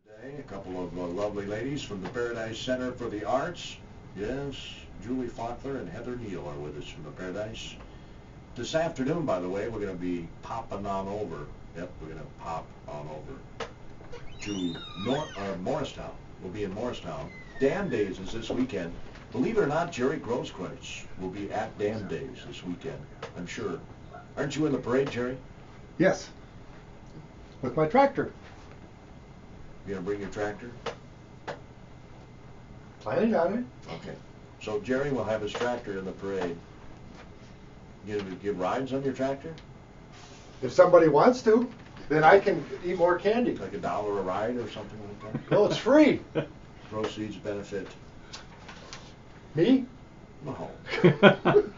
Today, a couple of lovely ladies from the Paradise Center for the Arts. Yes, Julie Fakler and Heather Neal are with us from the Paradise. This afternoon, by the way, we're going to be popping on over. Yep, we're going to pop on over to Morristown. We'll be in Morristown. Dam Days is this weekend. Believe it or not, Jerry Grosskreutz will be at Dam Days this weekend, I'm sure. Aren't you in the parade, Jerry? Yes, with my tractor. You going to bring your tractor? Planning on it. Okay. So Jerry will have his tractor in the parade. You going to give rides on your tractor? If somebody wants to, then I can eat more candy. Like $1 a ride or something like that? No, it's free. Proceeds benefit. Me? No.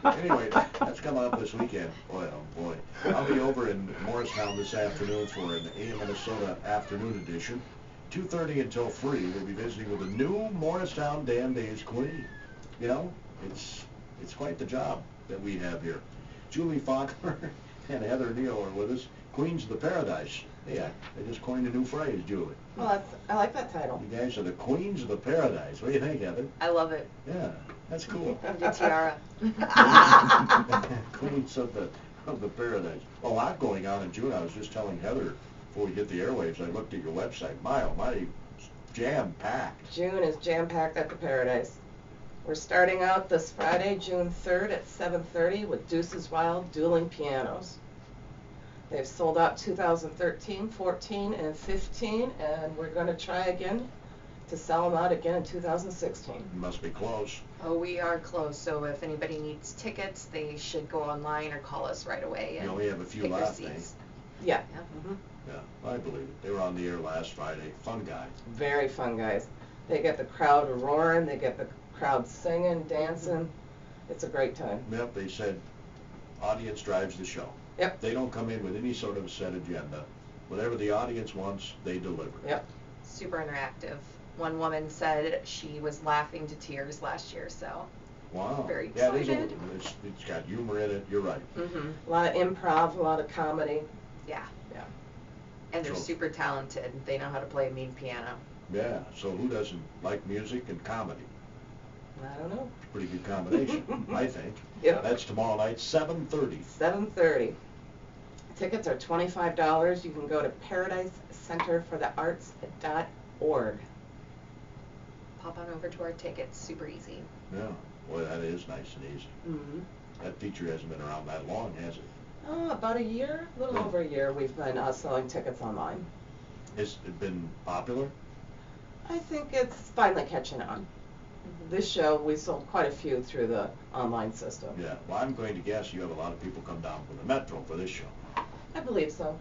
Anyway, that's coming up this weekend. Boy, oh boy. I'll be over in Morristown this afternoon for an AM Minnesota afternoon edition. 2:30 until 3. We'll be visiting with the new Morristown Dam Days Queen. You know, it's quite the job that we have here. Julie Fakler and Heather Neal are with us. Queens of the Paradise. Yeah, they just coined a new phrase, Julie. Well, I like that title. You guys are the Queens of the Paradise. What do you think, Heather? I love it. Yeah, that's cool. The tiara. Queens of the Paradise. A lot going on in June. I was just telling Heather before we hit the airwaves, I looked at your website. My, oh my, jam-packed. June is jam-packed at the Paradise. We're starting out this Friday, June 3rd at 7:30 with Deuces Wild Dueling Pianos. They've sold out 2013, 14, and 15, and we're going to try again to sell them out again in 2016. You must be close. Oh, we are close, so if anybody needs tickets, they should go online or call us right away. You only have a few pick their left, eh? seats. Yeah. Yeah. Mm-hmm. Yeah, I believe it. They were on the air last Friday. Fun guy. Very fun guys. They get the crowd roaring, they get the crowd singing, dancing. It's a great time. Yep, they said audience drives the show. Yep. They don't come in with any sort of a set agenda. Whatever the audience wants, they deliver. Yep. Super interactive. One woman said she was laughing to tears last year, so Wow. very Yeah, excited. it's got humor in it. You're right. Mm-hmm. A lot of improv, a lot of comedy. Yeah. Yeah. And they're So- super talented. They know how to play a mean piano. Yeah, so who doesn't like music and comedy? I don't know. It's a pretty good combination, I think. Yeah. That's tomorrow night, 7:30. 7:30. Tickets are $25. You can go to paradicecenterforthearts.org. Pop on over to our tickets. Super easy. Yeah, boy, that is nice and easy. Mm-hmm. That feature hasn't been around that long, has it? Oh, about a year, a little over a year, we've been selling tickets online. Has it been popular? I think it's finally catching on. This show, we sold quite a few through the online system. Yeah, well, I'm going to guess you have a lot of people come down from the Metro for this show. I believe so.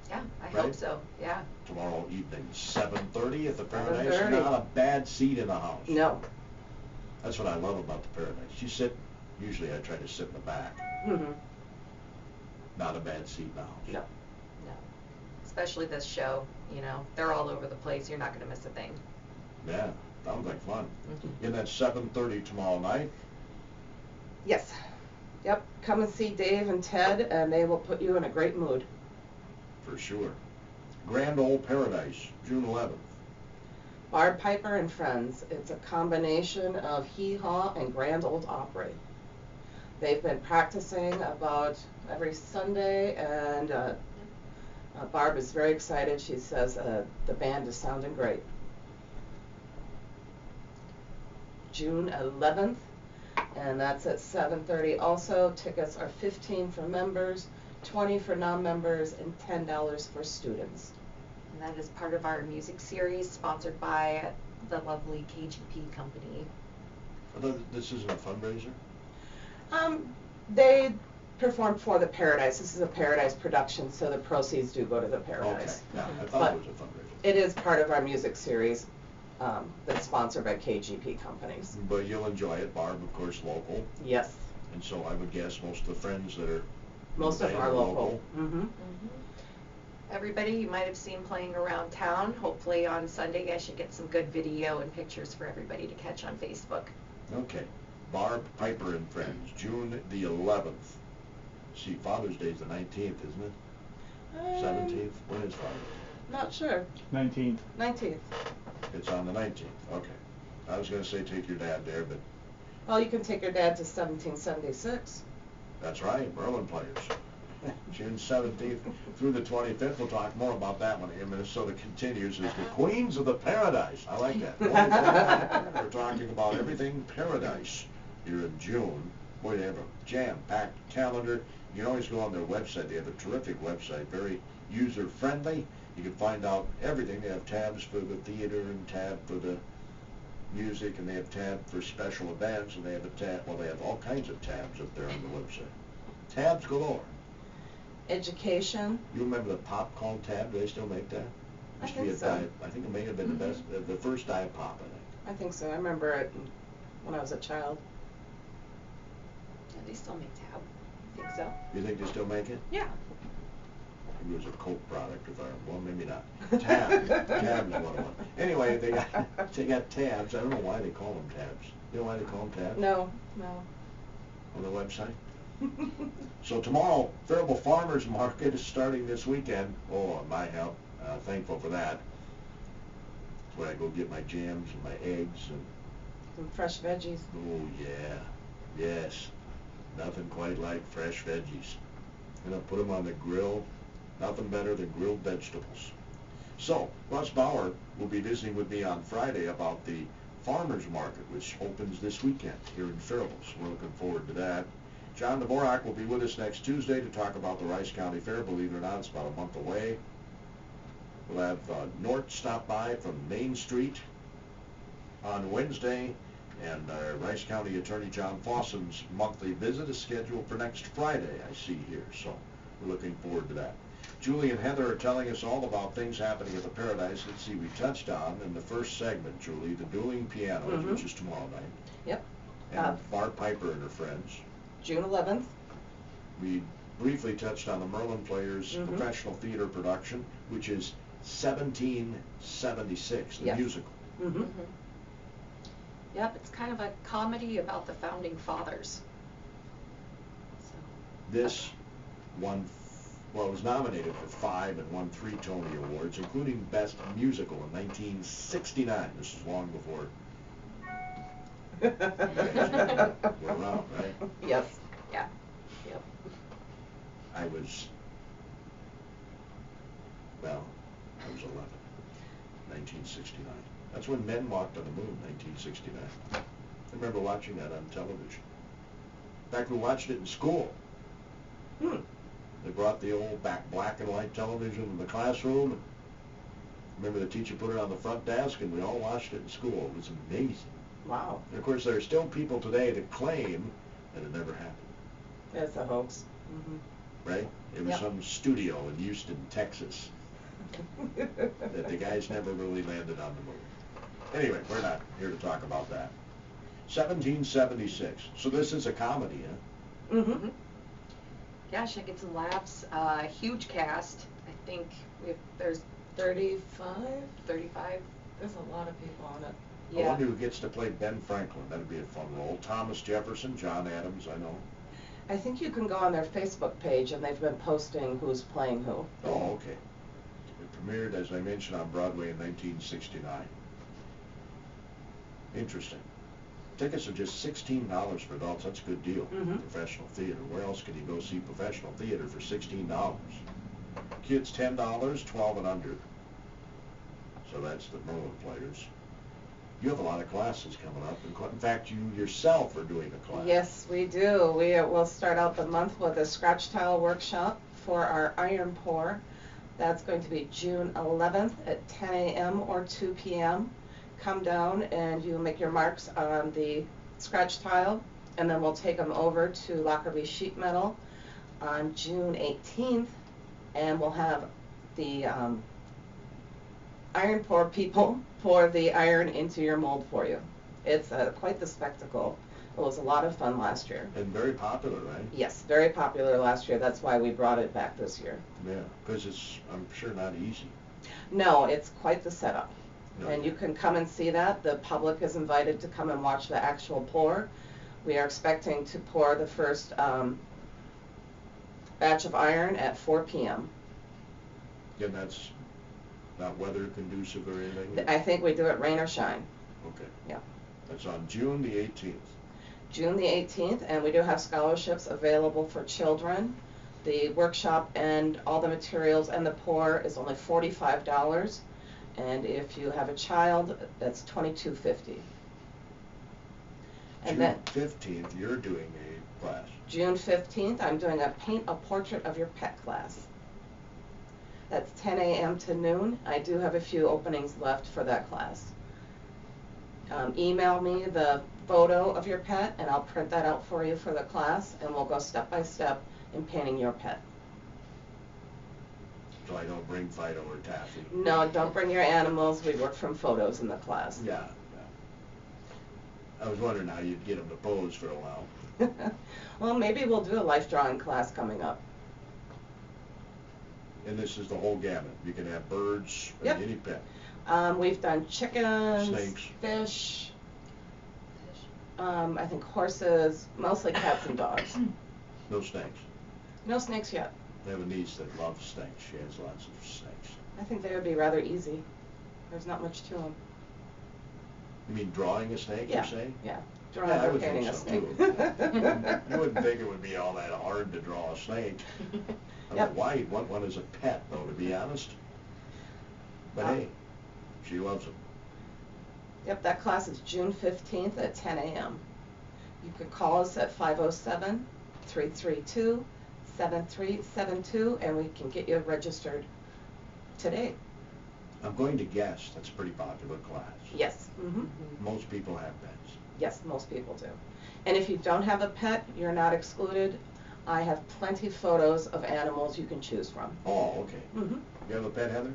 Yeah, I Right? hope so. Yeah. Tomorrow evening, 7:30 at the Paradise. 7:30. Not a bad seat in the house. No. That's what I love about the Paradise. Usually I try to sit in the back. Mm-hmm. Not a bad seat in the house. No. No. Especially this show. You know, they're all over the place. You're not going to miss a thing. Yeah, sounds like fun. Mm-hmm. And that's 7:30 tomorrow night. Yes. Yep. Come and see Dave and Ted, and they will put you in a great mood. For sure. Grand Old Paradise, June 11th. Barb Piper and Friends. It's a combination of hee-haw and Grand Old Opry. They've been practicing about every Sunday, and Barb is very excited. She says the band is sounding great. June 11th, and that's at 7:30. Also, tickets are $15 for members, $20 for non-members, and $10 for students. And that is part of our music series sponsored by the lovely KGP company. Although this isn't a fundraiser? They perform for the Paradise. This is a Paradise production, so the proceeds do go to the Okay, Paradise. yeah, I thought But it was a fundraiser. it is part of our music series that's sponsored by KGP companies. But you'll enjoy it. Barb, of course, local. Yes, And so I would guess most of the friends that are most of them are local. Mm-hmm. Mm-hmm. Everybody you might have seen playing around town. Hopefully on Sunday I should get some good video and pictures for everybody to catch on Facebook. Okay. Barb Piper and Friends, June the 11th. See, Father's Day is the 19th, isn't it? 17th? When is Father's Day? Not sure. 19th. 19th. It's on the 19th, okay. I was gonna say take your dad there, but Well, you can take your dad to 1776. that's right, Merlin players. June 17th through the 25th. We'll talk more about that when Minnesota continues as the Queens of the Paradise. I like that. We're talking about everything Paradise here in June. Boy, they have a jam-packed calendar. You can always go on their website. They have a terrific website, very user-friendly. You can find out everything. They have tabs for the theater and tab for the music, and they have tab for special events, and they have a tab, well, they have all kinds of tabs up there on the website. Tabs galore. Education. You remember the pop called tab? Do they still make that? I Used to be think a so. diet, I think it may have been the best, the first diet pop, I think. I think so. I remember it when I was a child. Yeah, they still make tab. I think so. You think they still make it? Yeah. Maybe it was a Coke product, if I, well, maybe not. Tab, tabs one of them. Anyway, they got tabs. I don't know why they call them tabs. You know why they call them tabs? No, no. On the website? So tomorrow, Faribault Farmers Market is starting this weekend. Oh, my help. Thankful for that. That's where I go get my jams and my eggs and Some fresh veggies. oh yeah, yes. Nothing quite like fresh veggies. And I'll put them on the grill. Nothing better than grilled vegetables. So, Russ Bauer will be visiting with me on Friday about the Farmers Market, which opens this weekend here in Faribault. So we're looking forward to that. John Dvorak will be with us next Tuesday to talk about the Rice County Fair. Believe it or not, it's about a month away. We'll have Nort stop by from Main Street on Wednesday, and Rice County Attorney John Fossum's monthly visit is scheduled for next Friday, I see here. So we're looking forward to that. Julie and Heather are telling us all about things happening at the Paradise. Let's see, we touched on in the first segment, Julie, the dueling pianos, which is tomorrow night. Yep. And Bart Piper and her friends. June 11th. We briefly touched on the Merlin Players professional theater production, which is 1776, the Yes. musical. Mm-hmm. Yep, it's kind of a comedy about the founding fathers. So, This won, well, it was nominated for 5 and won 3 Tony Awards, including Best Musical in 1969. This is long before we're around, right? Yes. yeah. Yep. I was 11, 1969. That's when Men Walked on the Moon, 1969. I remember watching that on television. In fact, we watched it in school. They brought the old black and white television in the classroom. Remember the teacher put it on the front desk, and we all watched it in school. It was amazing. Wow. And of course, there are still people today that claim that it never happened, That's a hoax. Mm-hmm. right? It was Yep. some studio in Houston, Texas, that the guys never really landed on the moon. Anyway, we're not here to talk about that. 1776. So this is a comedy, huh? Mm-hmm. Yeah, should get some laughs. Huge cast. I think there's 35? 35. There's a lot of people on it. I wonder who gets to play Ben Franklin. That'd be a fun role. Thomas Jefferson, John Adams, I know. I think you can go on their Facebook page, and they've been posting who's playing who. Oh, okay. It premiered, as I mentioned, on Broadway in 1969. Interesting. Tickets are just $16 for adults. That's a good deal. Professional theater. Where else can you go see professional theater for $16? Kids $10, 12 and under. So that's the Merlin Players. You have a lot of classes coming up. In fact, you yourself are doing a class. Yes, we do. We'll start out the month with a scratch tile workshop for our iron pour. That's going to be June 11th at 10 a.m. or 2 p.m. Come down and you make your marks on the scratch tile, and then we'll take them over to Lockerbie Sheet Metal on June 18th, and we'll have the iron pour people pour the iron into your mold for you. It's quite the spectacle. It was a lot of fun last year. And very popular, right? Yes, very popular last year. That's why we brought it back this year. Yeah, because it's, I'm sure, not easy. No, it's quite the setup. No. And you can come and see that. The public is invited to come and watch the actual pour. We are expecting to pour the first batch of iron at 4 p.m. And that's Not weather conducive or anything? I think we do it rain or shine. Okay. Yeah. That's on June the 18th. June the 18th, and we do have scholarships available for children. The workshop and all the materials and the pour is only $45, and if you have a child, that's $22.50. And June then 15th, you're doing a class. June 15th, I'm doing a paint a portrait of your pet class. That's 10 a.m. to noon. I do have a few openings left for that class. Email me the photo of your pet, and I'll print that out for you for the class, and we'll go step by step in painting your pet. So I don't bring Fido or Taffy. No, don't bring your animals. We work from photos in the class. Yeah. I was wondering how you'd get them to pose for a while. Well, maybe we'll do a life drawing class coming up. And this is the whole gamut. You can have birds, Yep. any pet. We've done chickens, Snakes. fish, I think horses, mostly cats and dogs. No snakes. No snakes yet. I have a niece that loves snakes. She has lots of snakes. I think they would be rather easy. There's not much to them. You mean drawing a snake, Yeah, you're saying? yeah. Drawing Yeah, I or would painting think a so, snake. too. You wouldn't think it would be all that hard to draw a snake. I don't Yep. know why you'd want one as a pet, though, to be honest. But hey, she loves them. Yep, that class is June 15th at 10 a.m. You can call us at 507-332-7372, and we can get you registered today. I'm going to guess that's a pretty popular class. Yes. Mm-hmm. Most people have pets. Yes, most people do. And if you don't have a pet, you're not excluded. I have plenty of photos of animals you can choose from. Oh, okay. Mm-hmm. You have a pet, Heather?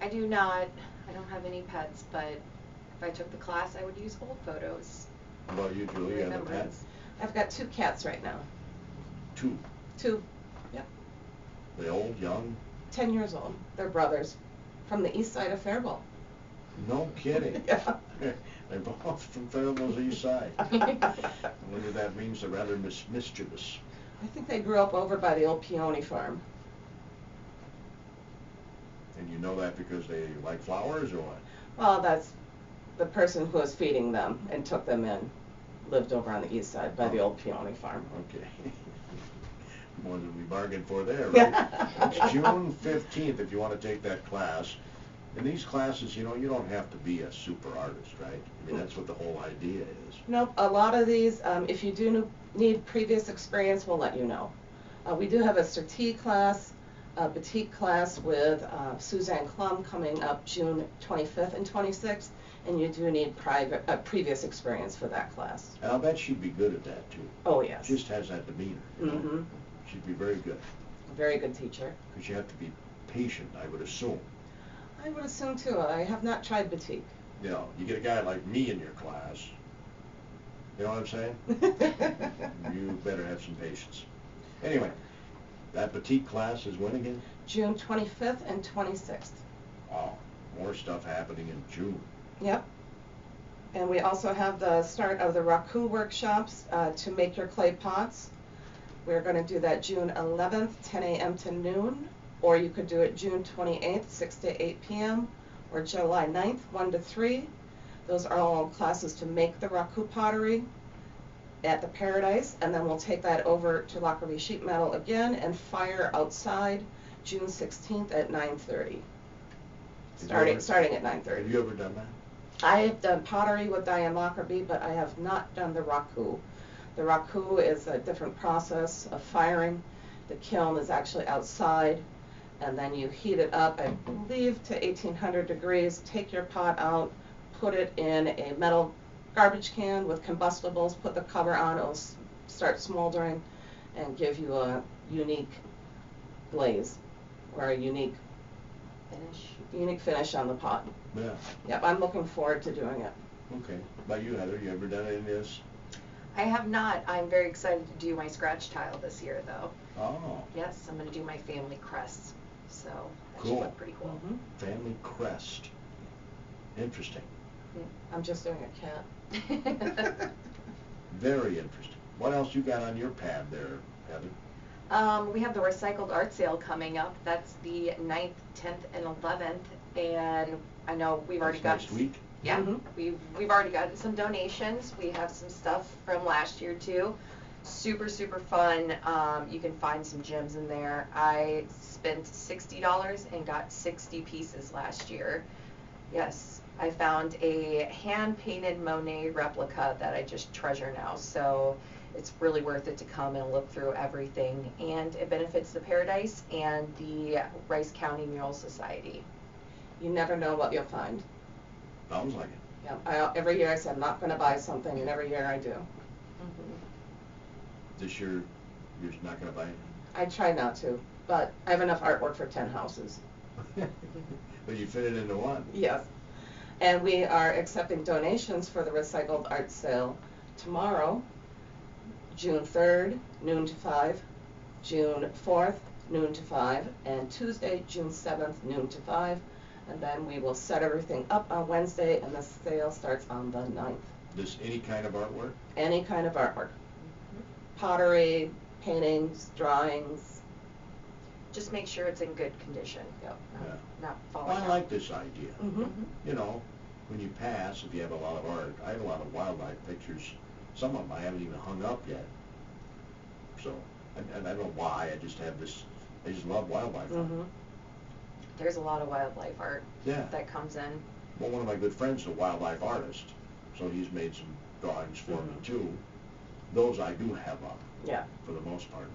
I do not. I don't have any pets, but if I took the class, I would use old photos. How about you, Julie? You have a pet? Remembrance. I've got 2 cats right now. 2. 2, yep, They old, young? 10 years old. They're brothers from the east side of Faribault. No kidding. Yeah. They're both from Faribault's east side. I wonder if that means they're rather mischievous. I think they grew up over by the old peony farm. And you know that because they like flowers or what? Well, that's the person who was feeding them and took them in, lived over on the east side by the old peony farm. Okay. More than we bargained for there, right? It's June 15th if you want to take that class. In these classes, you know, you don't have to be a super artist, right? I mean, that's what the whole idea is. Nope, a lot of these, if you do need previous experience, we'll let you know. We do have a Certi class, a Batik class with Suzanne Klum coming up June 25th and 26th, and you do need previous experience for that class. And I'll bet she'd be good at that, too. Oh, yes. Just has that demeanor. You know? Mm-hmm. She'd be very good. Very good teacher. Because you have to be patient, I would assume. I would assume, too. I have not tried Batik. You know, you get a guy like me in your class, you know what I'm saying? You better have some patience. Anyway, that Batik class is when again? June 25th and 26th. Wow, more stuff happening in June. Yep. And we also have the start of the Raku workshops to make your clay pots. We're going to do that June 11th, 10 a.m. to noon, or you could do it June 28th, 6 to 8 p.m., or July 9th, 1 to 3. Those are all classes to make the Raku pottery at the Paradise, and then we'll take that over to Lockerbie Sheet Metal again and fire outside June 16th at 9:30. Starting at 9:30. Have you ever done that? I have done pottery with Diane Lockerbie, but I have not done the Raku. The Raku is a different process of firing. The kiln is actually outside, and then you heat it up, I believe, to 1800 degrees, take your pot out, put it in a metal garbage can with combustibles, put the cover on, it'll start smoldering and give you a unique glaze or a unique finish on the pot. Yeah. Yep, I'm looking forward to doing it. Okay. About you, Heather, you ever done any of this? I have not. I'm very excited to do my scratch tile this year, though. Oh. Yes, I'm going to do my family crest. So that Cool. should look pretty cool. Mm-hmm. Family crest. Interesting. I'm just doing a cat. Very interesting. What else you got on your pad there, Heather? We have the recycled art sale coming up. That's the 9th, 10th, and 11th. And I know we've already got next week. Yeah, Mhm. we've already gotten some donations. We have some stuff from last year too. Super fun. You can find some gems in there. I spent $60 and got 60 pieces last year. Yes, I found a hand-painted Monet replica that I just treasure now. So it's really worth it to come and look through everything. And it benefits the Paradise and the Rice County Mural Society. You never know what you'll find. Sounds like it. Yeah, every year I say I'm not going to buy something, and every year I do. This year, you're not going to buy it? I try not to, but I have enough artwork for 10 houses. But you fit it into one. Yes. And we are accepting donations for the recycled art sale tomorrow, June 3rd, noon to 5, June 4th, noon to 5, and Tuesday, June 7th, noon to 5. And then we will set everything up on Wednesday, and the sale starts on the 9th. This any kind of artwork? Any kind of artwork. Pottery, paintings, drawings. Just make sure it's in good condition. Yep. Yeah. Not falling Well, I out. like this idea. Mm-hmm. You know, when you pass, if you have a lot of art, I have a lot of wildlife pictures. Some of them I haven't even hung up yet. So, and I don't know why, I just have this, I just love wildlife art. Mm-hmm. There's a lot of wildlife art Yeah. that comes in. Well, one of my good friends is a wildlife artist, so he's made some drawings for me Mhm. too. Those I do have up, Yeah. for the most part.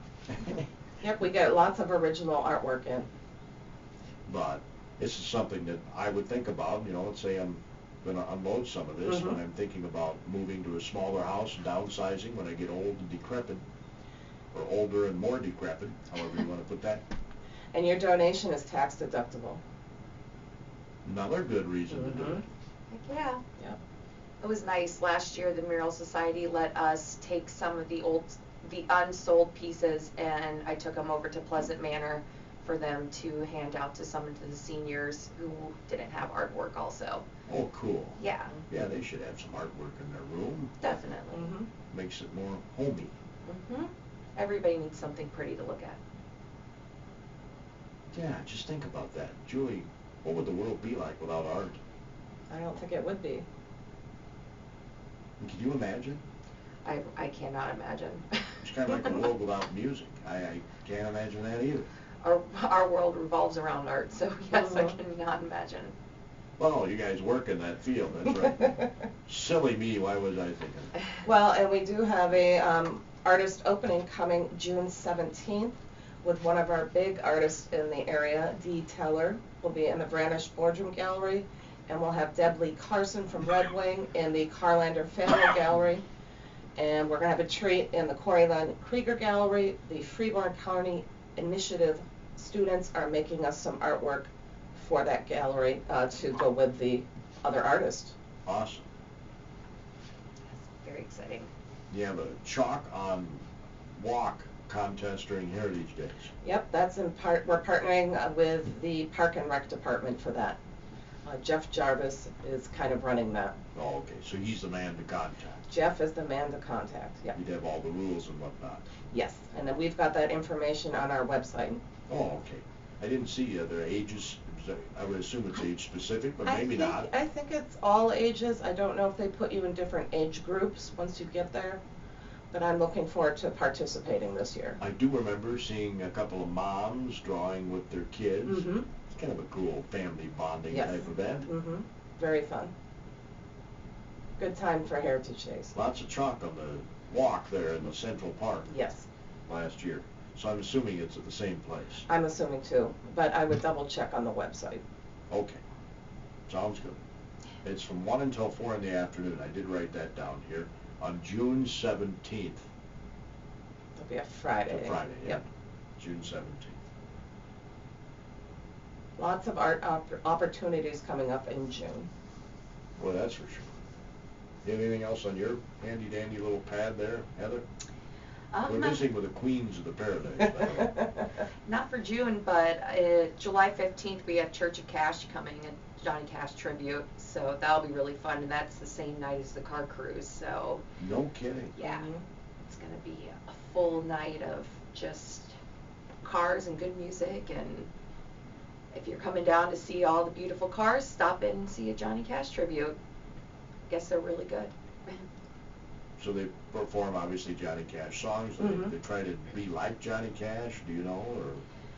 Yep, we get lots of original artwork in. But this is something that I would think about, you know, let's say I'm gonna unload some of this when Mhm. I'm thinking about moving to a smaller house, downsizing when I get old and decrepit, or older and more decrepit, however you wanna put that. And your donation is tax deductible. Another good reason to do Mhm. it. Heck yeah. Yep. It was nice last year. The Mural Society let us take some of the unsold pieces, and I took them over to Pleasant Manor for them to hand out to some of the seniors who didn't have artwork also. Oh, cool. Yeah, Yeah, they should have some artwork in their room. definitely. Mm-hmm. Makes it more homey. Everybody needs something pretty to look at. Yeah, just think about that. Julie, what would the world be like without art? I don't think it would be. Can you imagine? I cannot imagine. It's kind of like a world without music. I can't imagine that either. Our world revolves around art, so yes, I Mhm. cannot imagine. Well, you guys work in that field, that's right. Silly me, why was I thinking? Well, and we do have a artist opening coming June 17th with one of our big artists in the area, Dee Teller, will be in the Branish Boardroom Gallery, and we'll have Deb Lee Carson from Red Wing in the Carlander Family Gallery, and we're going to have a treat in the Coreyland Krieger Gallery. The Freeborn County Initiative students are making us some artwork for that gallery to go with the other artist. Awesome. Very exciting. You have a chalk on walk contest during Heritage Days. Yep, that's in part, we're partnering with the Park and Rec Department for that. Jeff Jarvis is kind of running that. Oh, okay, so he's the man to contact. Jeff is the man to contact, yep. You'd have all the rules and whatnot. Yes, and then we've got that information on our website. Oh, okay. I didn't see other ages. I would assume it's age specific, but maybe not. I think it's all ages. I don't know if they put you in different age groups once you get there, but I'm looking forward to participating this year. I do remember seeing a couple of moms drawing with their kids. Mm-hmm. It's kind of a cool family bonding Yes. type event. Mm-hmm. Very fun. Good time for Heritage Days. Lots of chalk on the walk there in the Central Park Yes, last year. So I'm assuming it's at the same place. I'm assuming too, but I would double check on the website. Okay. Sounds good. It's from 1 until 4 in the afternoon. I did write that down here. On June 17th. It'll be a Friday. It's a Friday, yeah. Yep. June 17th. Lots of art opportunities coming up in June. Well, that's for sure. You have anything else on your handy dandy little pad there, Heather? We're visiting with the Queens of the Paradise, by the way. Not for June, but July 15th we have Church of Cash coming, a Johnny Cash tribute, so that'll be really fun, and that's the same night as the car cruise, so No kidding. yeah, Mhm. it's going to be a full night of just cars and good music, and if you're coming down to see all the beautiful cars, stop in and see a Johnny Cash tribute. I guess they're really good. So they perform obviously Johnny Cash songs. They try to be like Johnny Cash, do you know, or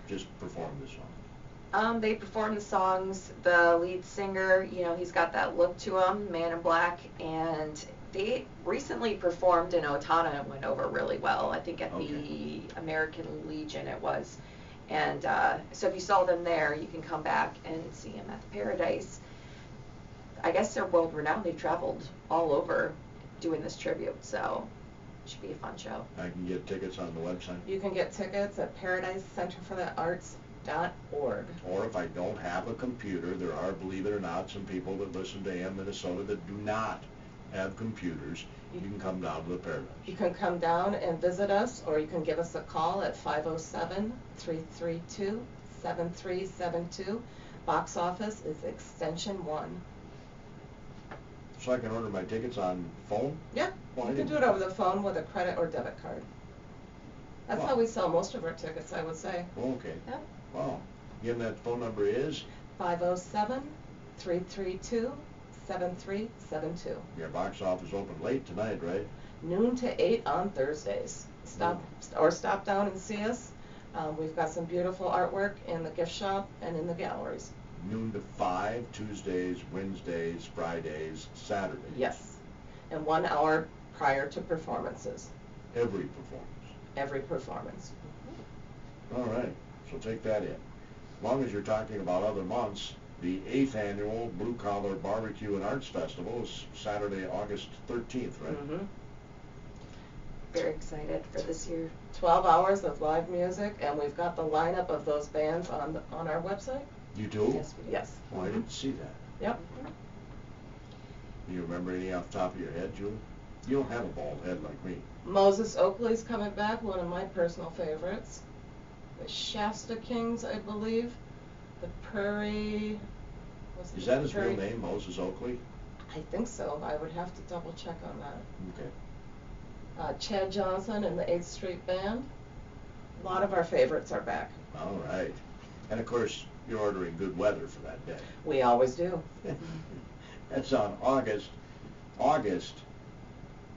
just perform the song? They perform the songs. The lead singer, you know, he's got that look to him, Man in Black, and they recently performed in Otana and went over really well. I think at the American Legion it was. And so if you saw them there, you can come back and see them at the Paradise. I guess they're world renowned. They've traveled all over doing this tribute, so it should be a fun show. I can get tickets on the website? You can get tickets at paradisecenterforthearts.org. Or if I don't have a computer, there are, believe it or not, some people that listen to AM Minnesota that do not have computers. You can come down to the Paradise. You can come down and visit us, or you can give us a call at 507-332-7372. Box office is extension 1. So I can order my tickets on phone? Yeah, Well, you can do it over the phone with a credit or debit card. That's how we sell most of our tickets, I would say. Okay. Yep. Wow. Again, that phone number is? 507-332-7372. Your box office open late tonight, right? Noon to 8 on Thursdays. Stop down and see us. We've got some beautiful artwork in the gift shop and in the galleries. Noon to 5, Tuesdays, Wednesdays, Fridays, Saturdays. Yes. And 1 hour prior to performances. Every performance. Every performance. All right. So take that in. As long as you're talking about other months, the 8th annual Blue Collar Barbecue and Arts Festival is Saturday, August 13th, right? Mm-hmm. Very excited for this year. 12 hours of live music, and we've got the lineup of those bands on our website. You do? Yes, we do. Yes. Oh, I didn't see that. Yep. Do you remember any off the top of your head, Julie? You don't have a bald head like me. Moses Oakley's coming back, one of my personal favorites. The Shasta Kings, I believe. The Prairie... Is that his real name, Moses Oakley? I think so. I would have to double check on that. Okay. Chad Johnson and the 8th Street Band. A lot of our favorites are back. All right. And of course, you're ordering good weather for that day. We always do. That's on August. August,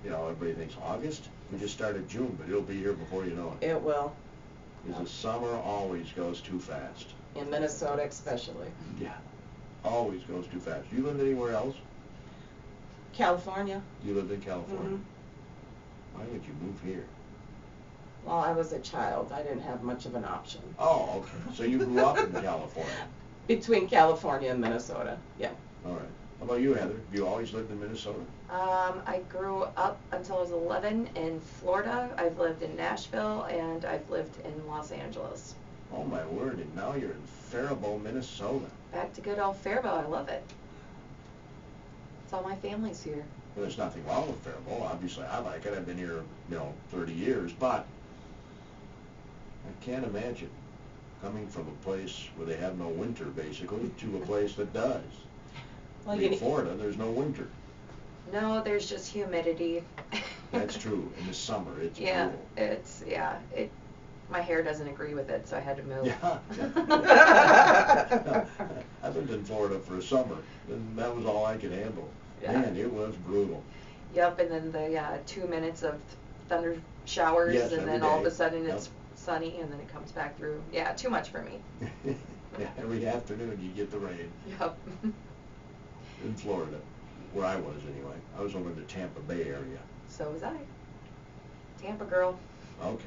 you know, everybody thinks August? We just started June, but it'll be here before you know it. It will. Because the summer always goes too fast. In Minnesota especially. Yeah. Always goes too fast. You lived anywhere else? California. You lived in California? Mm-hmm. Why would you move here? Well, I was a child. I didn't have much of an option. Oh, okay. So you grew up in California? Between California and Minnesota, yeah. All right. How about you, Heather? Have you always lived in Minnesota? I grew up until I was 11 in Florida. I've lived in Nashville, and I've lived in Los Angeles. Oh, my word. And now you're in Faribault, Minnesota. Back to good old Faribault. I love it. It's all my family's here. Well, there's nothing wrong with Faribault. Obviously, I like it. I've been here, 30 years, but I can't imagine coming from a place where they have no winter, basically, to a place that does. Well, In Florida, there's no winter. No, there's just humidity. That's true. In the summer, it's yeah, brutal. My hair doesn't agree with it, so I had to move. Yeah. I lived in Florida for a summer, and that was all I could handle. Yeah. Man, it was brutal. Yep, and then the 2 minutes of thunder showers, Yes, and every then all of day. a sudden Yep. it's sunny, and then it comes back through. Yeah, too much for me. Yeah, every afternoon you get the rain. Yep. In Florida, where I was anyway. I was over in the Tampa Bay area. So was I. Tampa girl. Okay.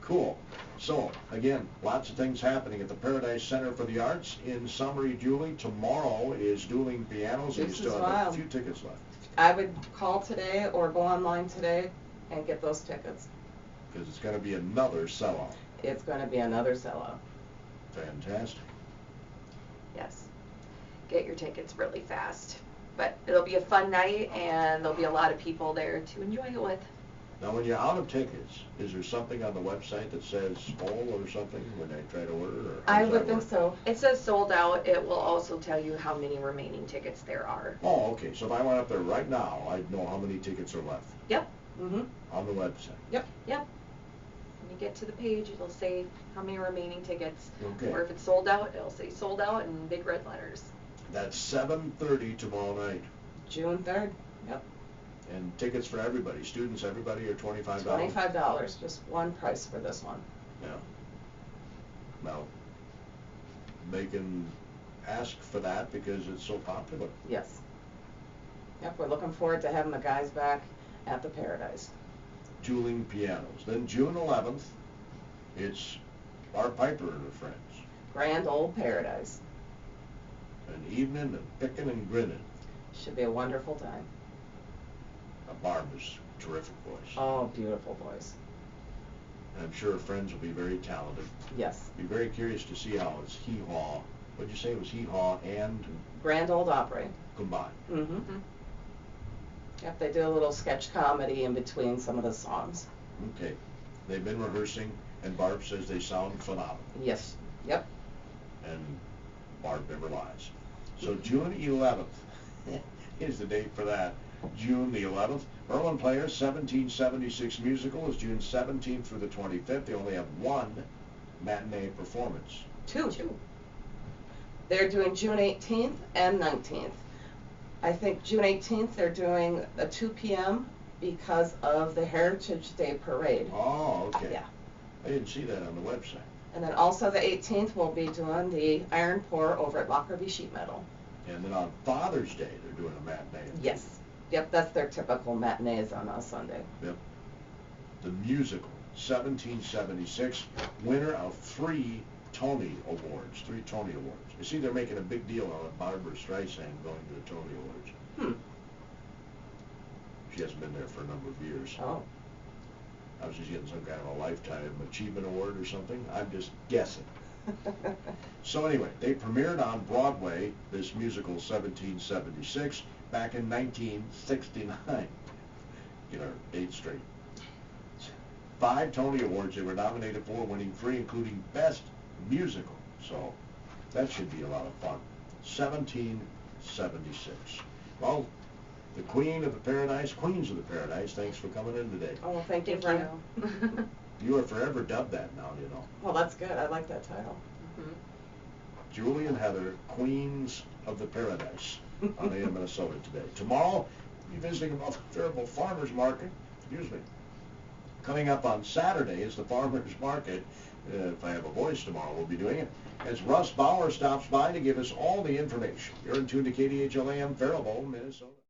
Cool. So, again, lots of things happening at the Paradise Center for the Arts. In summary, Julie, tomorrow is Dueling Pianos, and you This still is have wild. a few tickets left. I would call today or go online today and get those tickets. Because it's going to be another sellout. It's going to be another sellout. Fantastic. Yes. Get your tickets really fast. But it'll be a fun night, and there'll be a lot of people there to enjoy it with. Now, when you're out of tickets, is there something on the website that says full or something when I try to order? Or how I does would that think work? so. It says sold out. It will also tell you how many remaining tickets there are. Oh, okay. So if I went up there right now, I'd know how many tickets are left Yep. Mm-hmm. on the website. Yep. Yep. You you get to the page, it'll say how many remaining tickets. Okay. Or if it's sold out, it'll say sold out in big red letters. That's 7:30 tomorrow night. June 3rd. Yep. And tickets for everybody, students, everybody, are $25. $25, just one price for this one. Yeah. Now, they can ask for that because it's so popular. Yes. Yep, we're looking forward to having the guys back at the Paradise. Dueling pianos. Then June 11th, it's Art Piper and her friends. Grand Old Paradise. An evening of picking and grinning. Should be a wonderful time. Barbara's terrific voice. Oh, beautiful voice. And I'm sure her friends will be very talented. Yes. Be very curious to see how it's hee-haw. What'd you say it was hee-haw and Grand Old Opry. combined? Mm-hmm. Yep, they do a little sketch comedy in between some of the songs. Okay. They've been rehearsing, and Barb says they sound phenomenal. Yes. Yep. And Barb never lies. So June 11th is the date for that. June the 11th. Berlin Players 1776 musical is June 17th through the 25th. They only have one matinee performance. Two. They're doing June 18th and 19th. I think June 18th they're doing a 2 p.m. because of the Heritage Day Parade. Oh, okay. Yeah. I didn't see that on the website. And then also the 18th we'll be doing the Iron Pour over at Lockerbie Sheet Metal. And then on Father's Day, they're doing a matinee. Yes. Yep, that's their typical matinees on a Sunday. Yep. The musical, 1776, winner of 3 Tony Awards. 3 Tony Awards. You see, they're making a big deal out of Barbara Streisand going to the Tony Awards. She hasn't been there for a number of years. Oh. I was just getting some kind of a Lifetime Achievement Award or something. I'm just guessing. So anyway, they premiered on Broadway, this musical 1776, back in 1969. Get our date straight. 5 Tony Awards they were nominated for, winning 3, including Best Musical. So that should be a lot of fun. 1776. Well, the Queens of the Paradise, thanks for coming in today. Oh, well, thank you. You are forever dubbed that now, you know. Well, that's good. I like that title. Julie and Heather, Queens of the Paradise on AM Minnesota today. Tomorrow, we'll be visiting about the Faribault Farmers Market. Excuse me. Coming up on Saturday is the Farmers Market. If I have a voice tomorrow, we'll be doing it. As Russ Bauer stops by to give us all the information. You're in tune to KDHL AM Faribault, Minnesota.